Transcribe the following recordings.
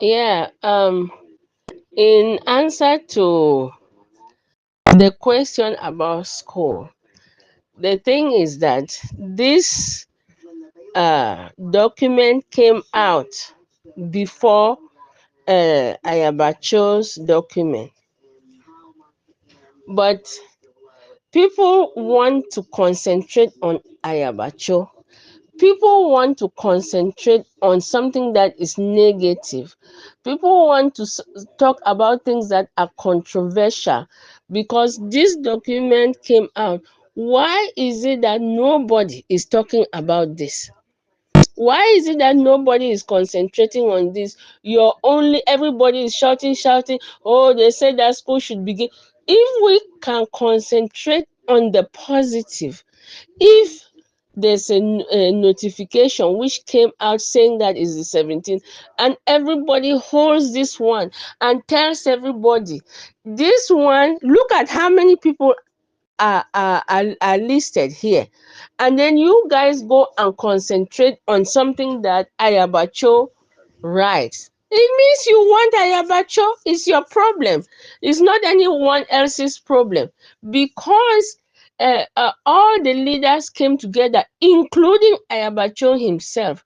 Yeah, in answer to the question about school, the thing is that this document came out before Ayabacho's document, but people want to concentrate on Ayabacho. People want to concentrate on something that is negative. People want to talk about things that are controversial because this document came out. Why is it that nobody is talking about this? Why is it that nobody is concentrating on this? You're only everybody is shouting, oh, they said that school should begin. If we can concentrate on the positive, if there's a notification which came out saying that is the 17th, and everybody holds this one and tells everybody this one, look at how many people are listed here, and then you guys go and concentrate on something that Ayabacho writes. It means you want Ayabacho. It's your problem. It's not anyone else's problem because all the leaders came together, including Ayabacho himself.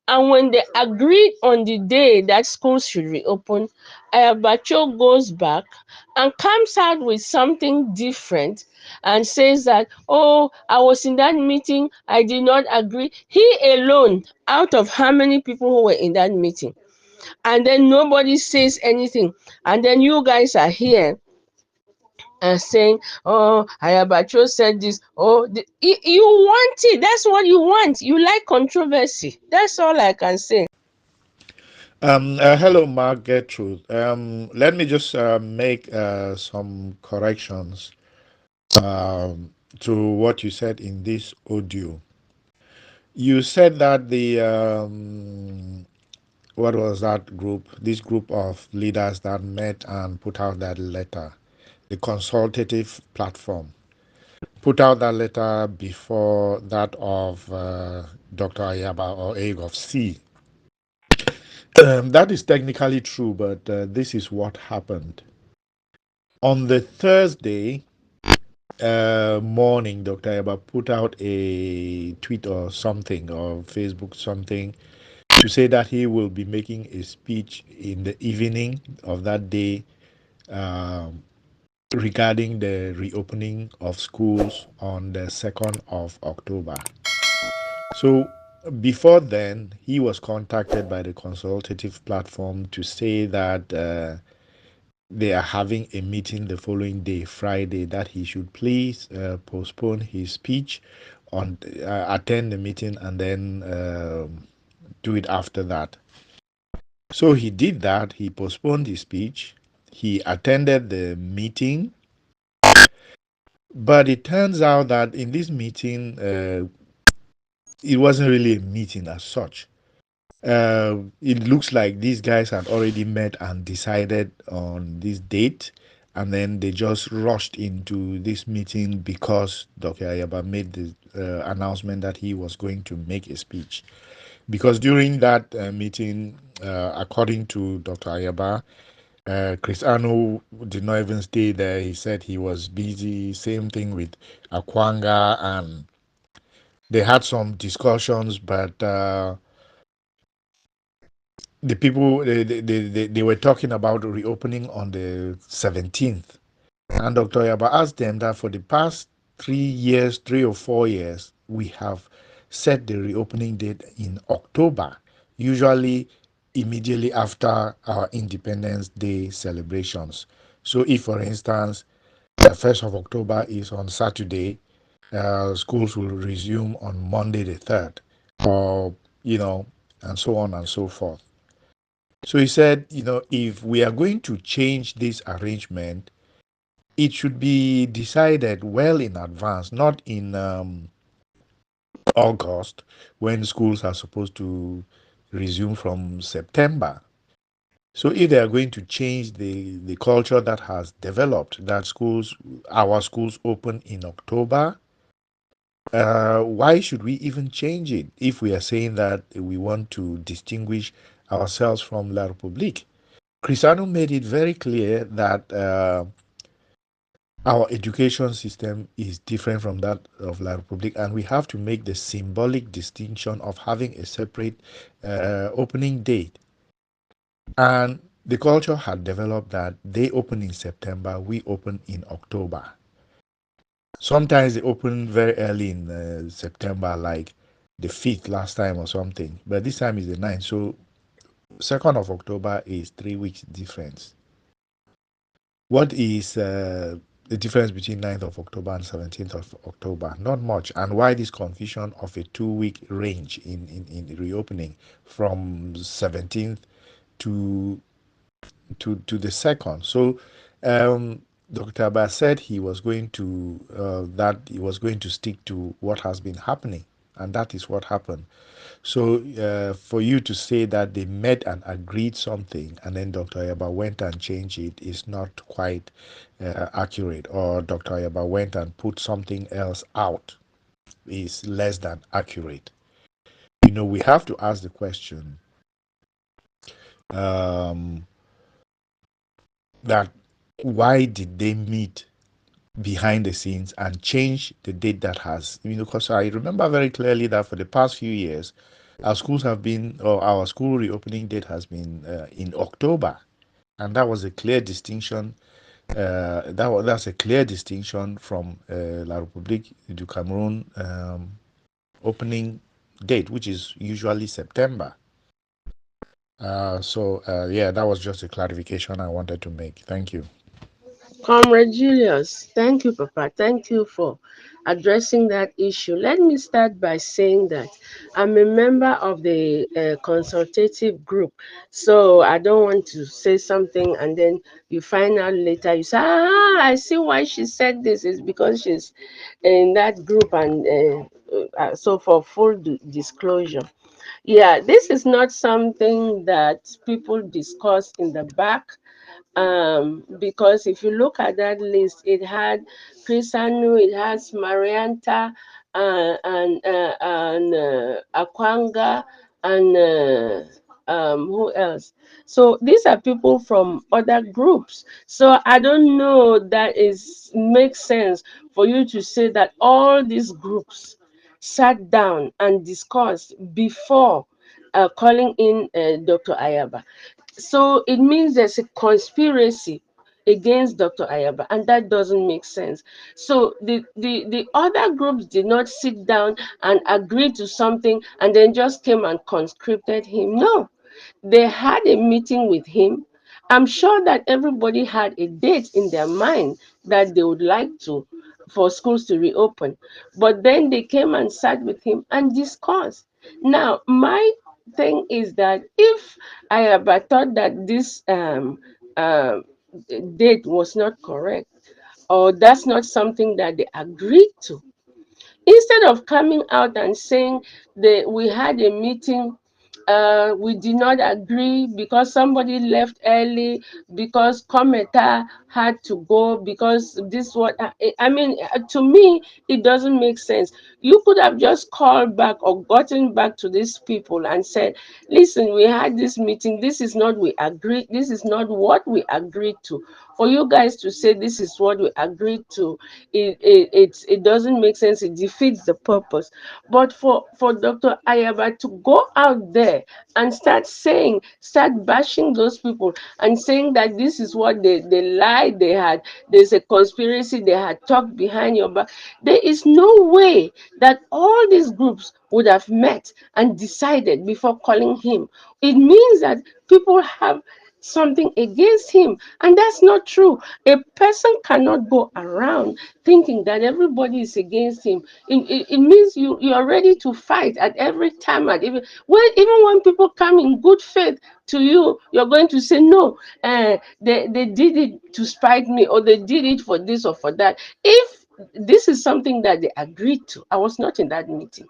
And when they agreed on the day that schools should reopen, Ayabacho goes back and comes out with something different and says that, oh, I was in that meeting, I did not agree. He alone, out of how many people who were in that meeting, and then nobody says anything. And then you guys are here and saying, oh, Ayabacho said this. Oh, you want it. That's what you want. You like controversy. That's all I can say. Hello, Mark Gertrude. Let me just make some corrections to what you said in this audio. You said that what was that group? This group of leaders that met and put out that letter, the consultative platform, put out that letter before that of Dr. Ayaba or AIG of C. That is technically true, but this is what happened. On the Thursday morning, Dr. Ayaba put out a tweet or something, or Facebook something, to say that he will be making a speech in the evening of that day um, regarding the reopening of schools on the 2nd of October. So before then, he was contacted by the consultative platform to say that they are having a meeting the following day, Friday, that he should please postpone his speech on attend the meeting and then do it after that. So he did that. He postponed his speech. He attended the meeting, but it turns out that in this meeting, it wasn't really a meeting as such. It looks like these guys had already met and decided on this date, and then they just rushed into this meeting because Dr. Ayaba made the announcement that he was going to make a speech. Because during that meeting, according to Dr. Ayaba, Chris Arno did not even stay there. He said he was busy. Same thing with Akwanga, and they had some discussions, but the people they were talking about reopening on the 17th. And Dr. Yaba asked them that for the past 3 years, 3 or 4 years, we have set the reopening date in October, usually immediately after our Independence Day celebrations. So, if for instance, the 1st of October is on Saturday, schools will resume on Monday the 3rd, or, and so on and so forth. So he said, if we are going to change this arrangement, it should be decided well in advance, not in August when schools are supposed to resume from September. So if they are going to change the culture that has developed, that our schools open in October, why should we even change it if we are saying that we want to distinguish ourselves from La Republique. Cristiano made it very clear that our education system is different from that of La Republique, and we have to make the symbolic distinction of having a separate opening date. And the culture had developed that they open in September, we open in October. Sometimes they open very early in September, like the 5th last time or something, but this time is the 9th. So 2nd of October is 3 weeks difference. What is the difference between 9th of October and 17th of October? Not much. And why this confusion of a 2 week range in reopening from 17th to to the 2nd? So Dr. Abbas said he was going to stick to what has been happening, and that is what happened. So for you to say that they met and agreed something and then Dr. Ayaba went and changed it is not quite accurate, or Dr. Ayaba went and put something else out is less than accurate. We have to ask the question um, that why did they meet behind the scenes and change the date that has, because I remember very clearly that for the past few years, our school reopening date has been in October, and that was a clear distinction. That's a clear distinction from La République du Cameroon opening date, which is usually September. Yeah, that was just a clarification I wanted to make. Thank you. Comrade Julius, thank you, Papa. Thank you for addressing that issue. Let me start by saying that I'm a member of the consultative group. So I don't want to say something and then you find out later, you say, I see why she said this. It's because she's in that group. And so for full disclosure. Yeah, this is not something that people discuss in the back, because if you look at that list, it had Chris Anu, it has Marianta, and Akwanga, and who else? So these are people from other groups. So I don't know that is makes sense for you to say that all these groups sat down and discussed before calling in Dr. Ayaba. So it means there's a conspiracy against Dr. Ayaba, and that doesn't make sense. So the other groups did not sit down and agree to something and then just came and conscripted him. No, they had a meeting with him. I'm sure that everybody had a date in their mind that they would like to for schools to reopen. But then they came and sat with him and discussed. Now, my thing is that if I ever thought that this um, date was not correct, or that's not something that they agreed to, instead of coming out and saying that we had a meeting, we did not agree because somebody left early, because Cometa had to go, because this what I mean, to me it doesn't make sense. You could have just called back or gotten back to these people and said, listen, we had this meeting, this is not we agreed, this is not what we agreed to. For you guys to say this is what we agreed to, it doesn't make sense. It defeats the purpose. But for Dr. Ayaba to go out there and start bashing those people and saying that this is what they lied, there's a conspiracy, they had talked behind your back. There is no way that all these groups would have met and decided before calling him. It means that people have something against him, and that's not true. A person cannot go around thinking that everybody is against him. It means you are ready to fight at every time, at even when people come in good faith to you, you're going to say no, they did it to spite me, or they did it for this or for that. If this is something that they agreed to, I was not in that meeting,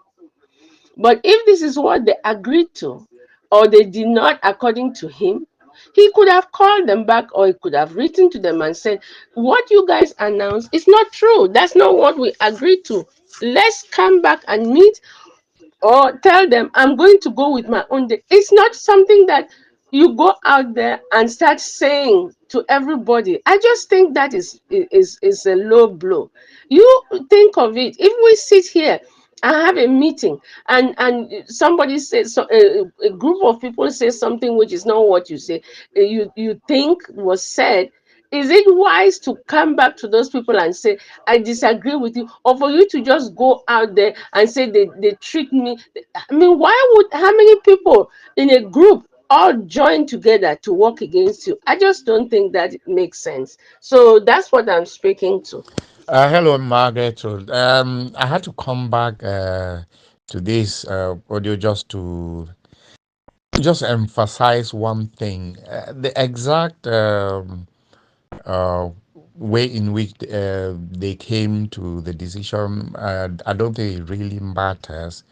but if this is what they agreed to, or they did not according to him, he could have called them back, or he could have written to them and said, what you guys announced is not true. That's not what we agreed to. Let's come back and meet or tell them I'm going to go with my own day. It's not something that you go out there and start saying to everybody. I just think that is a low blow. You think of it. If we sit here and have a meeting, and somebody says so, a group of people say something which is not what you say, you think was said, is it wise to come back to those people and say, I disagree with you, or for you to just go out there and say they tricked me? I mean, why would, how many people in a group all join together to work against you? I just don't think that it makes sense. So that's what I'm speaking to. Hello, Margaret. So, I had to come back to this audio just emphasize one thing. The exact uh, way in which they came to the decision, I don't think it really matters.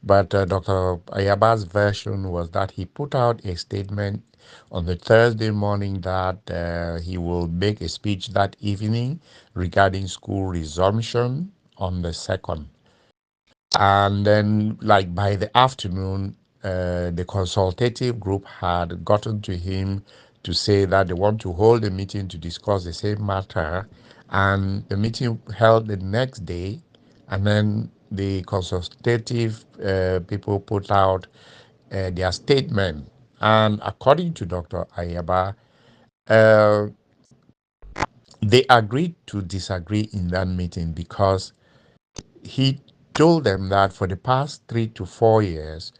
But Dr. Ayaba's version was that he put out a statement on the Thursday morning that he will make a speech that evening regarding school resumption on the 2nd. And then, like by the afternoon, the consultative group had gotten to him to say that they want to hold a meeting to discuss the same matter. And the meeting held the next day. And then the consultative people put out their statement. And according to Dr. Ayaba, uh, they agreed to disagree in that meeting because he told them that for the past 3 to 4 years,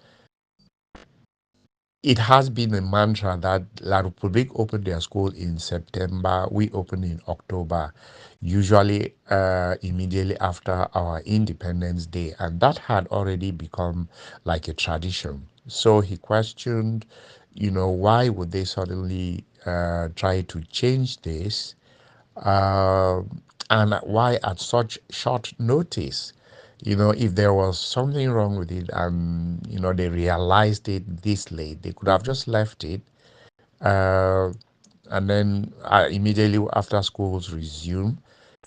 it has been a mantra that La Republique opened their school in September, we open in October, usually immediately after our Independence Day. And that had already become like a tradition. So he questioned, why would they suddenly try to change this? uh, and why at such short notice? If there was something wrong with it and they realized it this late, they could have just left it, uh, and then immediately after schools resume,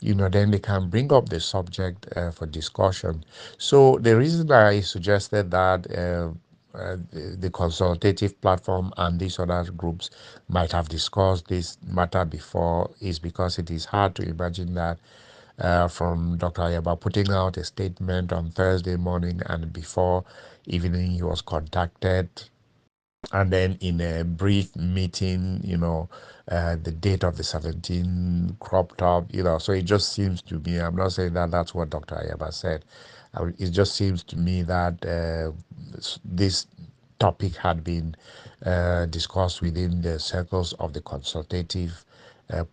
then they can bring up the subject for discussion. So the reason I suggested that the consultative platform and these other groups might have discussed this matter before is because it is hard to imagine that from Dr. Ayaba putting out a statement on Thursday morning and before evening he was contacted, and then in a brief meeting, the date of the 17 cropped up, so it just seems to me, I'm not saying that that's what Dr. Ayaba said. It just seems to me that this topic had been discussed within the circles of the consultative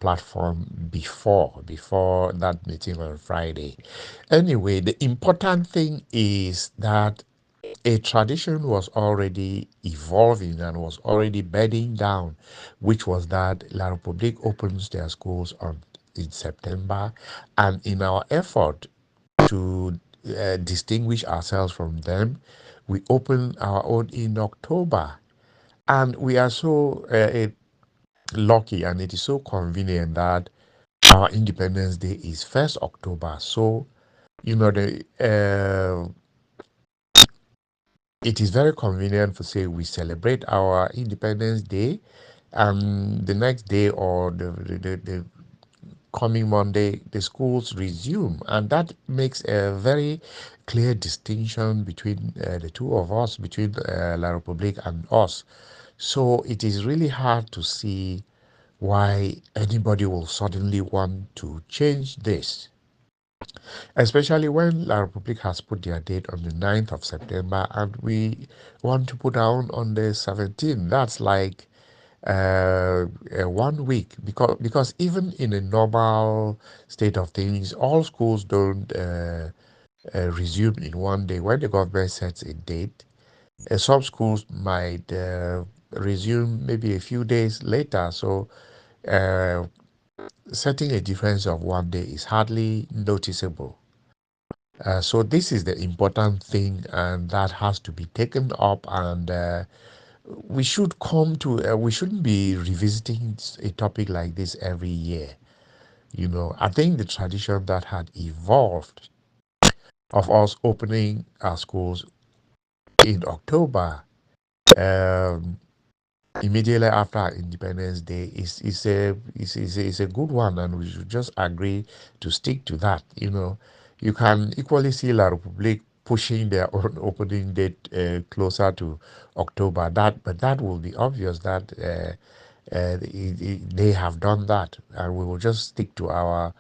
platform before that meeting on Friday. Anyway, the important thing is that a tradition was already evolving and was already bedding down, which was that La Republique opens their schools in September, and in our effort to distinguish ourselves from them, we open our own in October, and we are so lucky, and it is so convenient that our Independence Day is 1st October. So the it is very convenient for say we celebrate our Independence Day, and the next day or the coming Monday the schools resume, and that makes a very clear distinction between the two of us, between La Republique and us. So it is really hard to see why anybody will suddenly want to change this, especially when La Republique has put their date on the 9th of September and we want to put down on the 17th. That's like 1 week, because even in a normal state of things, all schools don't resume in one day. When the government sets a date, some schools might resume maybe a few days later. So uh, setting a difference of one day is hardly noticeable. So this is the important thing, and that has to be taken up. And we should come to. We shouldn't be revisiting a topic like this every year. I think the tradition that had evolved of us opening our schools in October, um, immediately after our Independence Day, is a good one, and we should just agree to stick to that. You can equally see La Republique pushing their own opening date closer to October. But that will be obvious that they have done that, and we will just stick to our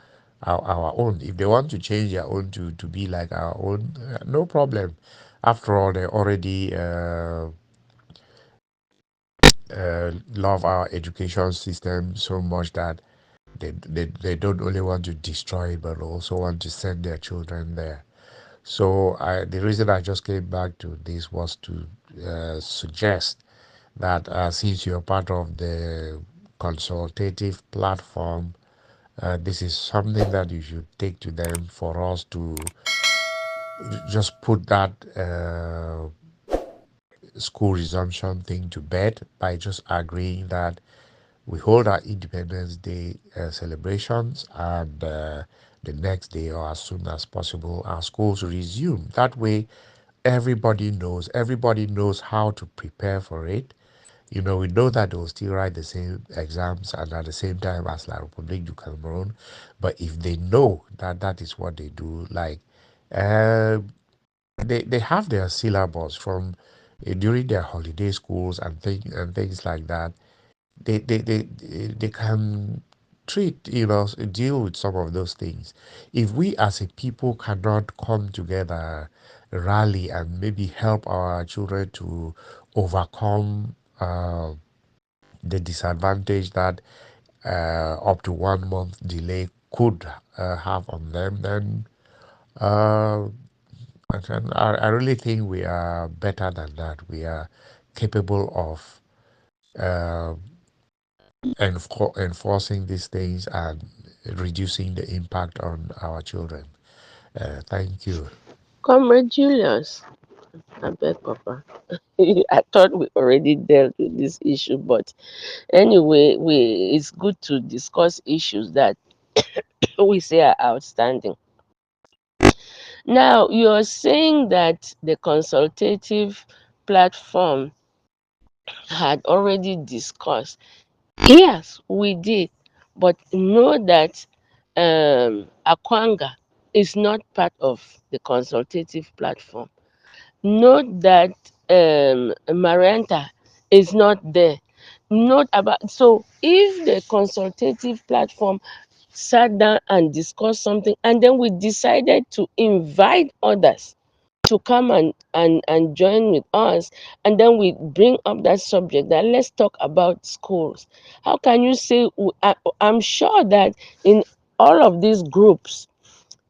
own. If they want to change their own to be like our own, no problem. After all, they already love our education system so much that they don't only want to destroy it, but also want to send their children there. So the reason I just came back to this was to suggest that since you're part of the consultative platform, this is something that you should take to them for us to just put that school resumption thing to bed by just agreeing that we hold our Independence Day celebrations, and the next day or as soon as possible, our schools resume. That way, everybody knows how to prepare for it. We know that they'll still write the same exams and at the same time as La République du Cameroon. But if they know that that is what they do, like uh, they have their syllabus from during their holiday schools and things like that. They can deal with some of those things. If we as a people cannot come together, rally, and maybe help our children to overcome the disadvantage that up to 1 month delay could have on them, then uh, I really think we are better than that. We are capable of uh, enforcing these things and reducing the impact on our children. Thank you. Comrade Julius, I beg, Papa. I thought we already dealt with this issue, but anyway, it's good to discuss issues that we say are outstanding. Now, you're saying that the consultative platform had already discussed. Yes, we did, but know that Akwanga is not part of the consultative platform. Note that Marianta is not there. Note about, so if the consultative platform sat down and discussed something, and then we decided to invite others to come and join with us, and then we bring up that subject that let's talk about schools. How can you say I'm sure that in all of these groups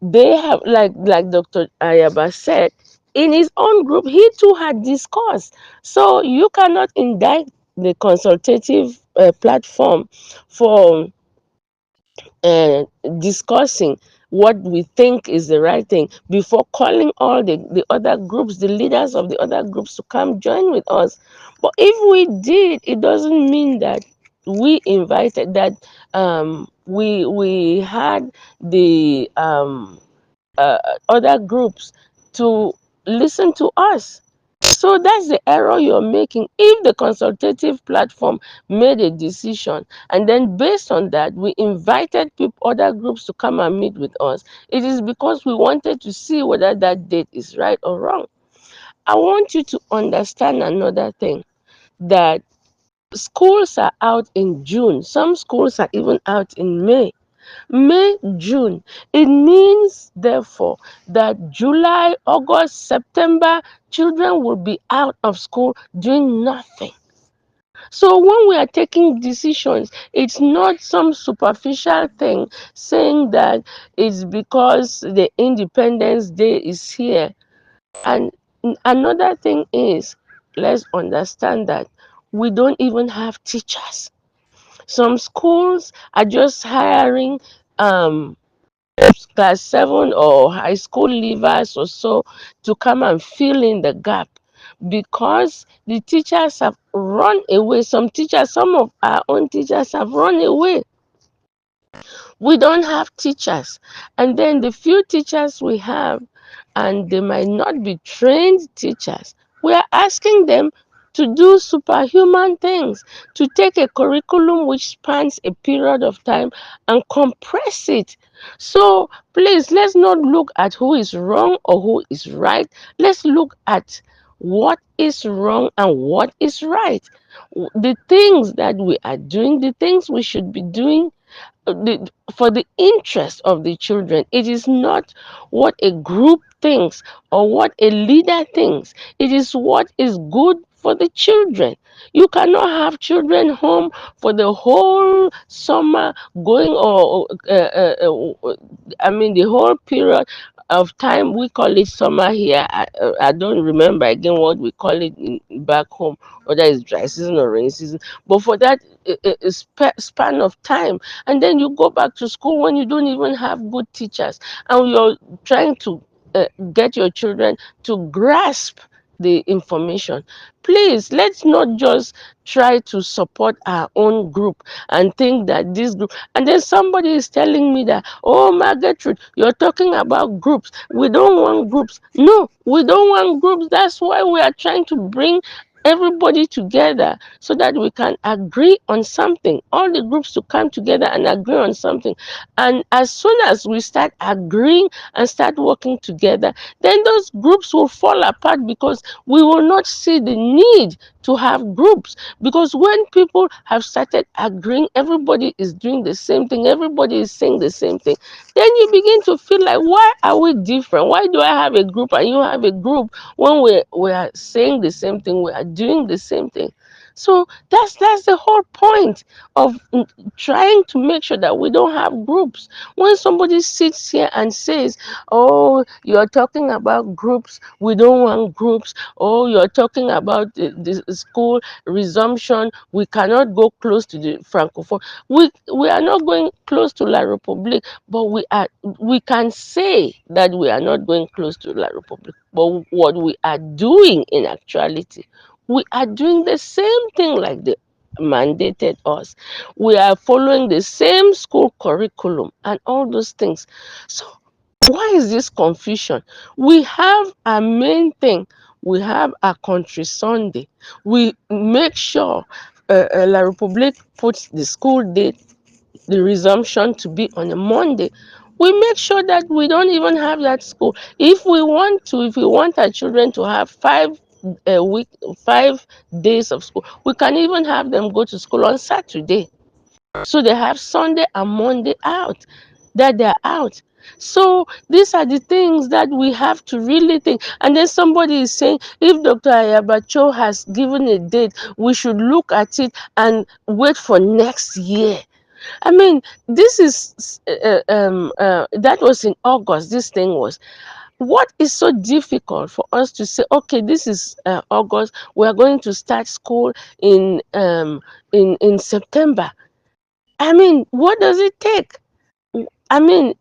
they have, like Dr. Ayaba said, in his own group he too had discussed. So you cannot indict the consultative platform for uh, discussing what we think is the right thing before calling all the other groups, the leaders of the other groups, to come join with us. But if we did, it doesn't mean that we invited that we had the other groups to listen to us. So that's the error you're making. If the consultative platform made a decision, and then based on that, we invited other groups to come and meet with us, it is because we wanted to see whether that date is right or wrong. I want you to understand another thing, that schools are out in June. Some schools are even out in May. May, June. It means, therefore, that July, August, September, children will be out of school doing nothing. So when we are taking decisions, it's not some superficial thing saying that it's because the Independence Day is here. And another thing is, let's understand that we don't even have teachers. Some schools are just hiring um class 7 or high school leavers or so to come and fill in the gap, because the teachers have run away. Some of our own teachers have run away. We don't have teachers, and then the few teachers we have, and they might not be trained teachers, We are asking them to do superhuman things, to take a curriculum which spans a period of time and compress it. So please, let's not look at who is wrong or who is right. Let's look at what is wrong and what is right. The things that we are doing, the things we should be doing for the interest of the children. It is not what a group thinks or what a leader thinks. It is what is good for the children. You cannot have children home for the whole summer going I mean the whole period of time. We call it summer here. I don't remember again what we call it back home, whether it's dry season or rainy season. But for that span of time, and then you go back to school when you don't even have good teachers, and you're trying to get your children to grasp the information. Please, let's not just try to support our own group and think that this group, and then somebody is telling me that, oh Margaret, you're talking about groups, we don't want groups. No, we don't want groups. That's why we are trying to bring everybody together so that we can agree on something, all the groups to come together and agree on something. And as soon as we start agreeing and start working together, then those groups will fall apart because we will not see the need to have groups. Because when people have started agreeing, everybody is doing the same thing, everybody is saying the same thing, then you begin to feel like, why are we different? Why do I have a group and you have a group when we are saying the same thing, we are doing the same thing? So that's the whole point of trying to make sure that we don't have groups. When somebody sits here and says, oh, you're talking about groups, we don't want groups. Oh, you're talking about the school resumption, we cannot go close to the francophone. We are not going close to La Republique, but we can say that we are not going close to La Republique. But what we are doing in actuality, we are doing the same thing like they mandated us. We are following the same school curriculum and all those things. So why is this confusion? We have a main thing. We have a country Sunday. We make sure La Republique puts the school date, the resumption to be on a Monday. We make sure that we don't even have that school. If we want to, if we want our children to have 5 days of school, we can even have them go to school on Saturday. So they have Sunday and Monday out, that they're out. So these are the things that we have to really think. And then somebody is saying, if Dr. Ayabacho has given a date, we should look at it and wait for next year. I mean, this is that was in August. This thing was. What is so difficult for us to say? Okay, this is August. We are going to start school in September. I mean, what does it take? I mean,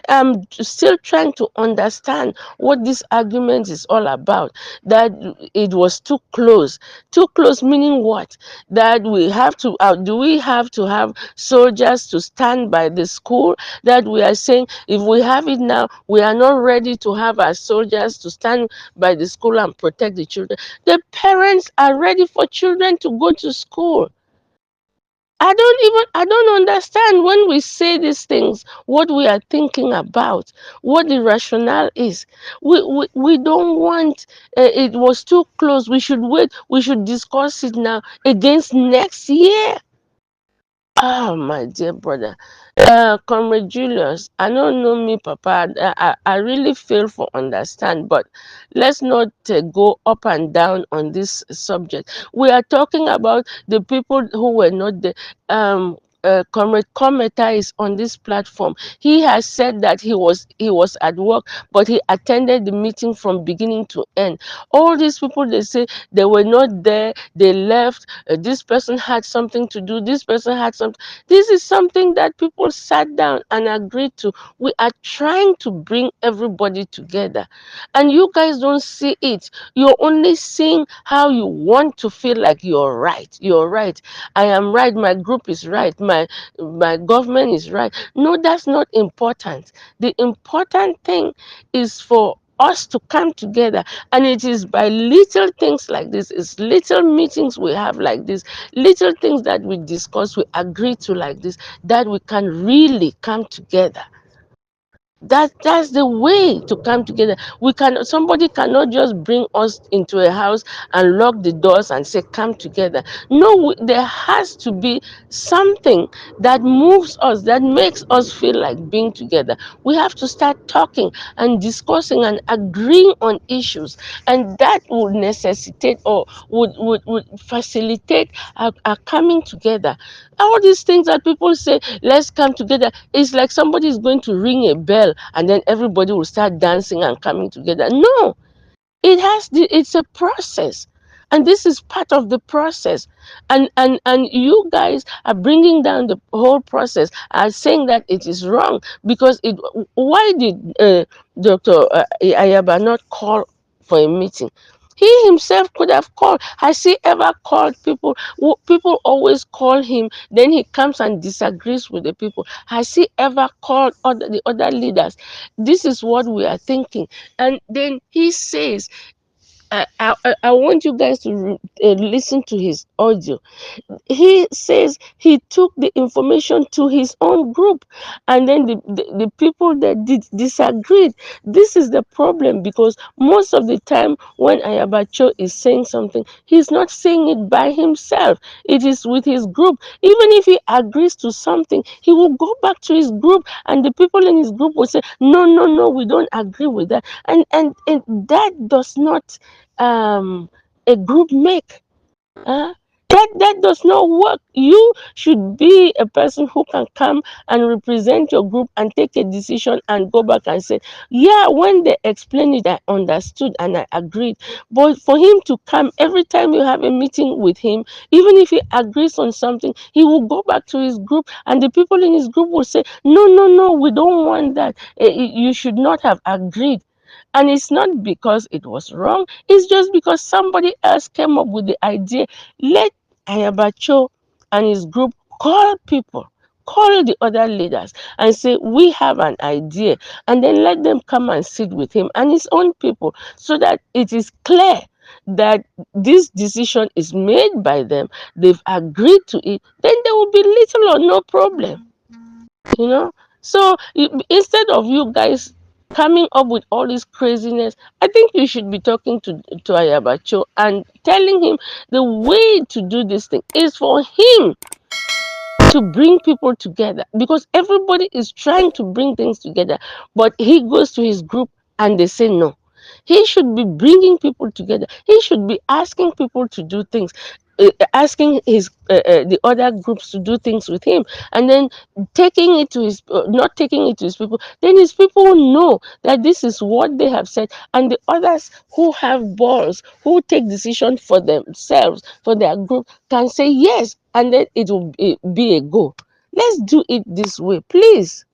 I'm still trying to understand what this argument is all about. That it was too close. Too close meaning what? That we have to, do we have to have soldiers to stand by the school? That we are saying, if we have it now, we are not ready to have our soldiers to stand by the school and protect the children. The parents are ready for children to go to school. I don't understand when we say these things, what we are thinking about, what the rationale is. We don't want, it was too close. We should wait. We should discuss it now against next year. Oh, my dear brother. Comrade Julius, I don't know me, Papa. I really fail for understand, but let's not go up and down on this subject. We are talking about the people who were not there. Comrade Cometa is on this platform. He has said that he was at work, but he attended the meeting from beginning to end. All these people, they say they were not there, they left. This person had something to do. This person had something. This is something that people sat down and agreed to. We are trying to bring everybody together, and you guys don't see it. You're only seeing how you want to feel like you're right. You're right. I am right. My group is right. My government is right. No, that's not important. The important thing is for us to come together. And it is by little things like this, it's little meetings we have like this, little things that we discuss, we agree to like this, that we can really come together. That's the way to come together. We can Somebody cannot just bring us into a house and lock the doors and say come together. No, there has to be something that moves us, that makes us feel like being together. We have to start talking and discussing and agreeing on issues, and that would necessitate, or would facilitate our coming together. All these things that people say, let's come together, it's like somebody is going to ring a bell and then everybody will start dancing and coming together. No, it's a process, and this is part of the process. And you guys are bringing down the whole process, are saying that it is wrong, because it why did Dr. Ayaba not call for a meeting? He himself could have called. Has he ever called people? People always call him, then he comes and disagrees with the people. Has he ever called the other leaders? This is what we are thinking. And then he says, I want you guys to listen to his audio. He says he took the information to his own group, and then the people that disagreed. This is the problem, because most of the time when Ayabacho is saying something, he's not saying it by himself. It is with his group. Even if he agrees to something, he will go back to his group, and the people in his group will say, no, no, no, we don't agree with that. And that does not a group make. Huh? That does not work. You should be a person who can come and represent your group and take a decision and go back and say, yeah, when they explained it, I understood and I agreed. But for him to come every time you have a meeting with him, even if he agrees on something, he will go back to his group, and the people in his group will say, no, no, no, we don't want that. You should not have agreed. And it's not because it was wrong, it's just because somebody else came up with the idea. Let Ayabacho and his group call people, call the other leaders and say, we have an idea. And then let them come and sit with him and his own people, so that it is clear that this decision is made by them, they've agreed to it, then there will be little or no problem, you know. So instead of you guys coming up with all this craziness, I think you should be talking to Ayabacho and telling him the way to do this thing is for him to bring people together, because everybody is trying to bring things together, but he goes to his group and they say no. He should be bringing people together. He should be asking people to do things, asking the other groups to do things with him, and then taking it to his not taking it to his people. Then his people will know that this is what they have said, and the others who have balls, who take decisions for themselves, for their group, can say yes, and then it will be a go. Let's do it this way, please.